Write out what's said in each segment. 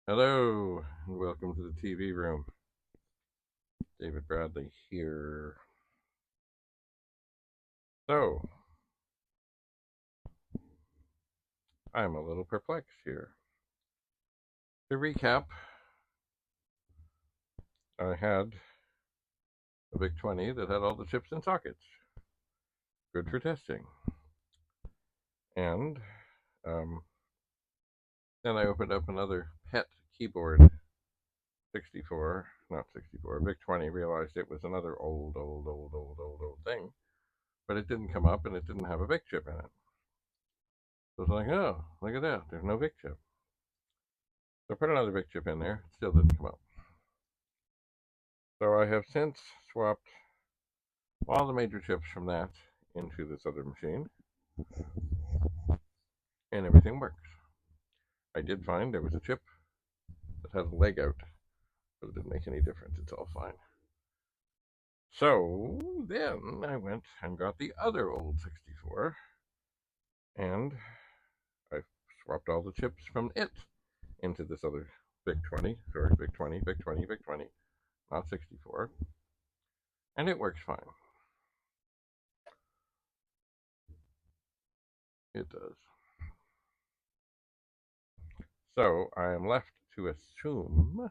Hello, and welcome to the TV room. David Bradley here. So, I'm a little perplexed here. To recap, I had a VIC-20 that had all the chips and sockets. Good for testing. And um, then I opened up another pet keyboard, 64, not 64, VIC-20, realized it was another old thing, but it didn't come up and it didn't have a VIC chip in it. So it's like, oh, look at that, there's no VIC chip. So I put another VIC chip in there, it still didn't come up. So I have since swapped all the major chips from that into this other machine, and everything works. I did find there was a chip that had a leg out, but it didn't make any difference. It's all fine. So then I went and got the other old 64, and I swapped all the chips from it into this other VIC-20, sorry, VIC-20, VIC-20, VIC-20, not 64, and it works fine. It does. So I am left to assume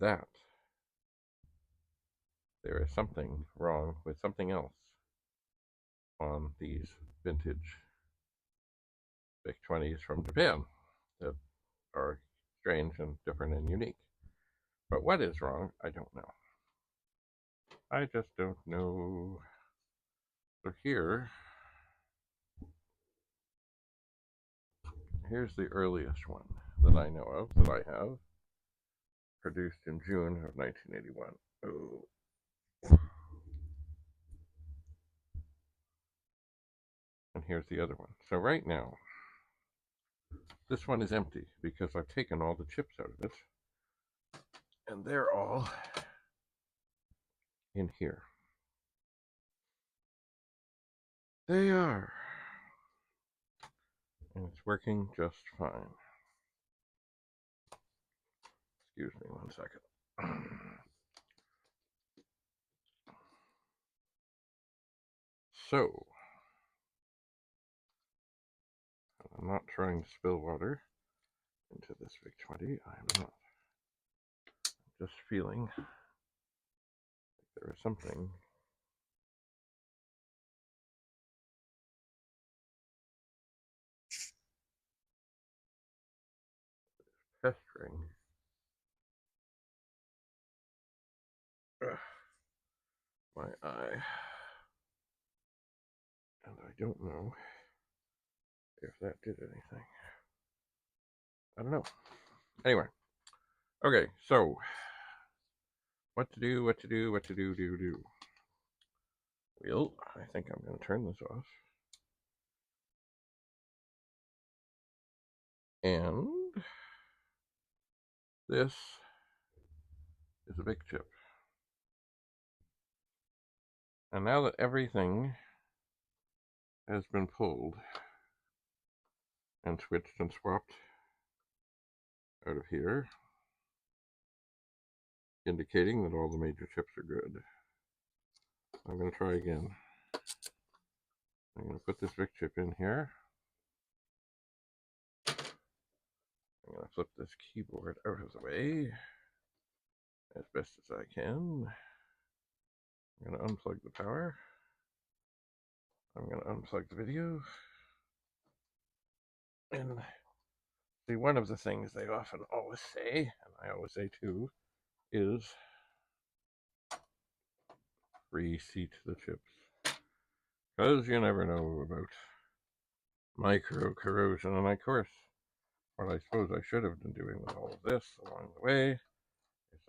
that there is something wrong with something else on these vintage VIC-20s from Japan that are strange and different and unique. But what is wrong, I don't know. I just don't know. So here's the earliest one that I know of, that I have, produced in June of 1981. Oh. And here's the other one. So right now, this one is empty because I've taken all the chips out of it, and they're all in here. They are. And it's working just fine. Excuse me 1 second. So, I'm not trying to spill water into this VIC-20. I'm not. I'm just feeling like there is something pestering my eye. And I don't know if that did anything. I don't know. Anyway. Okay, so what to do. Well, I think I'm going to turn this off. And this is a Vic chip. And now that everything has been pulled and switched and swapped out of here, indicating that all the major chips are good, I'm going to try again. I'm going to put this Vic chip in here. I'm going to flip this keyboard out of the way as best as I can. I'm going to unplug the power. I'm going to unplug the video. And see, one of the things they often always say, and I always say too, is reseat the chips. Because you never know about micro corrosion. And of course, what I suppose I should have been doing with all of this along the way is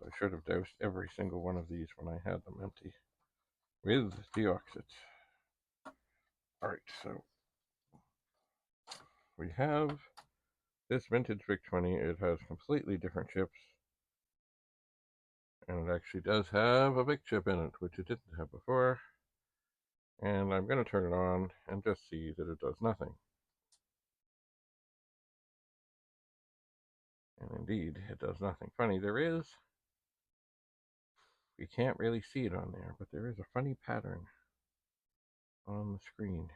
I should have doused every single one of these when I had them empty with deoxit. Alright, so we have this vintage VIC-20. It has completely different chips. And it actually does have a Vic chip in it, which it didn't have before. And I'm going to turn it on and just see that it does nothing. And indeed, it does nothing funny. There is, we can't really see it on there, but there is a funny pattern on the screen.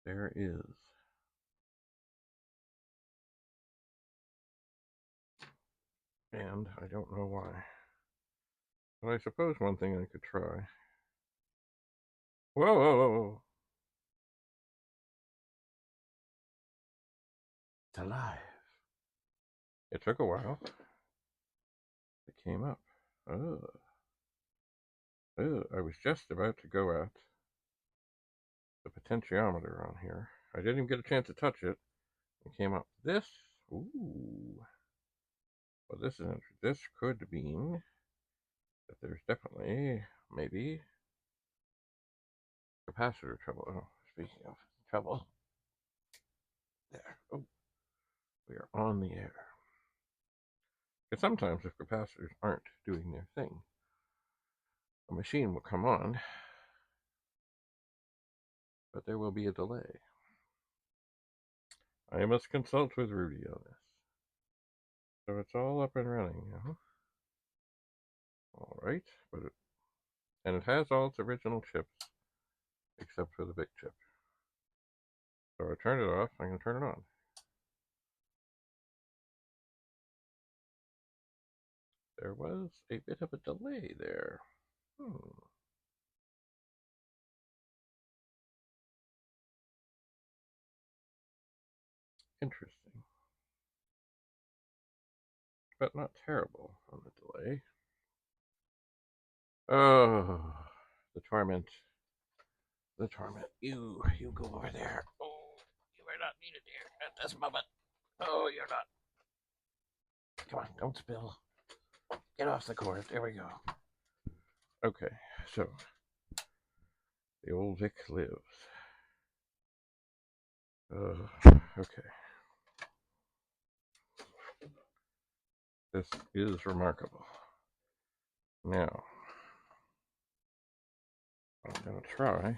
There is. And I don't know why. But I suppose one thing I could try. Whoa, whoa, whoa, whoa. It's alive. It took a while. It came up. Oh. Oh, I was just about to go at the potentiometer on here. I didn't even get a chance to touch it. It came up. This, ooh. Well, this could mean that there's definitely, maybe, capacitor trouble. Oh, speaking of trouble. There. Oh, we are on the air. Because sometimes if capacitors aren't doing their thing, a machine will come on, but there will be a delay. I must consult with Rudy on this. So it's all up and running now. All right, and it has all its original chips, except for the Vic Chip. So I turned it off, I'm going to turn it on. There was a bit of a delay there. Interesting. But not terrible on the delay. Oh, the torment. The torment. You go over there. Oh, you are not needed here at this moment. Oh, you're not. Come on, don't spill. Get off the cord. There we go. Okay, so the old Vic lives. Okay. This is remarkable. Now, I'm going to try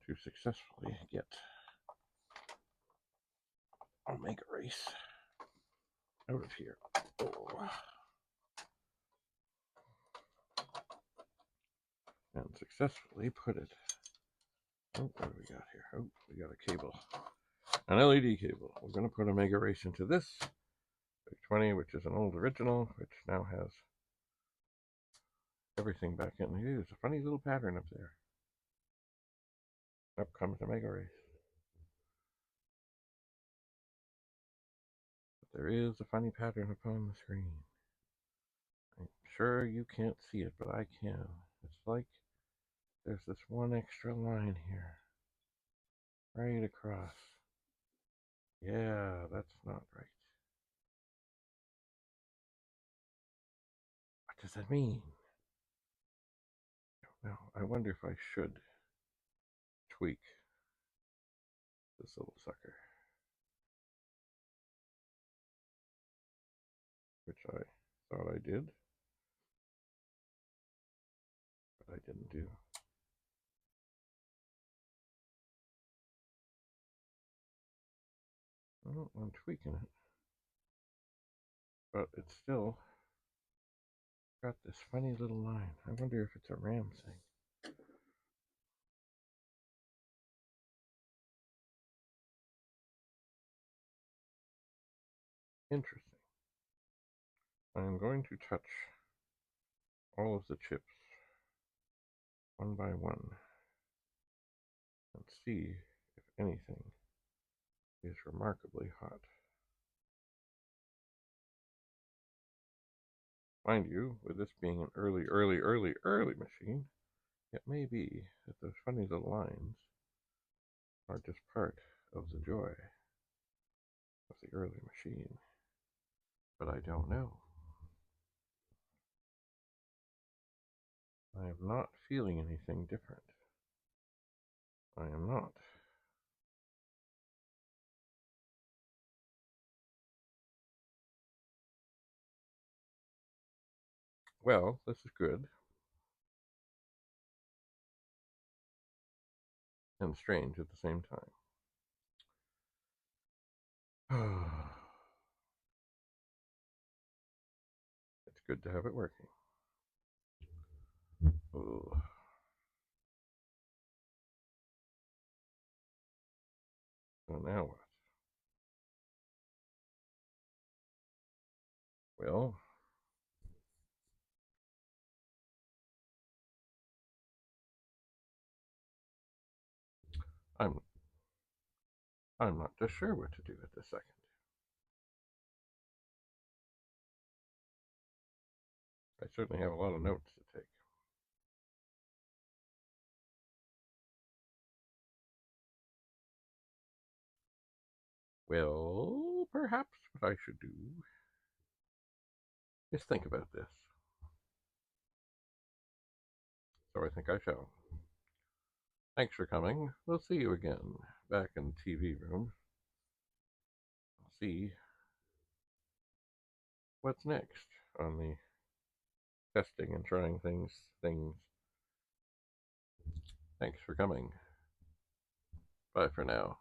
to successfully get Omega Race out of here. Oh. And successfully put it. Oh, what do we got here? Oh, we got a cable. An LED cable. We're going to put Omega Race into this Vic-20, which is an old original, which now has everything back in. There's a funny little pattern up there. Up comes Omega Race. But there is a funny pattern upon the screen. I'm sure you can't see it, but I can. It's like there's this one extra line here. Right across. Yeah, that's not right. What does that mean? Now, I wonder if I should tweak this little sucker. Which I thought I did, but I didn't do. Well, I'm tweaking it, but it's still got this funny little line. I wonder if it's a RAM thing. Interesting. I am going to touch all of the chips one by one and see if anything is remarkably hot. Mind you, with this being an early machine, it may be that those funny little lines are just part of the joy of the early machine. But I don't know. I am not feeling anything different. I am not. Well, this is good. And strange at the same time. good to have it working. Ooh. So now what? Well, I'm not just sure what to do at this second. I certainly have a lot of notes to take. Well, perhaps what I should do is think about this. So I think I shall. Thanks for coming. We'll see you again back in the TV room. I'll see what's next on the testing and trying things. Thanks for coming. Bye for now.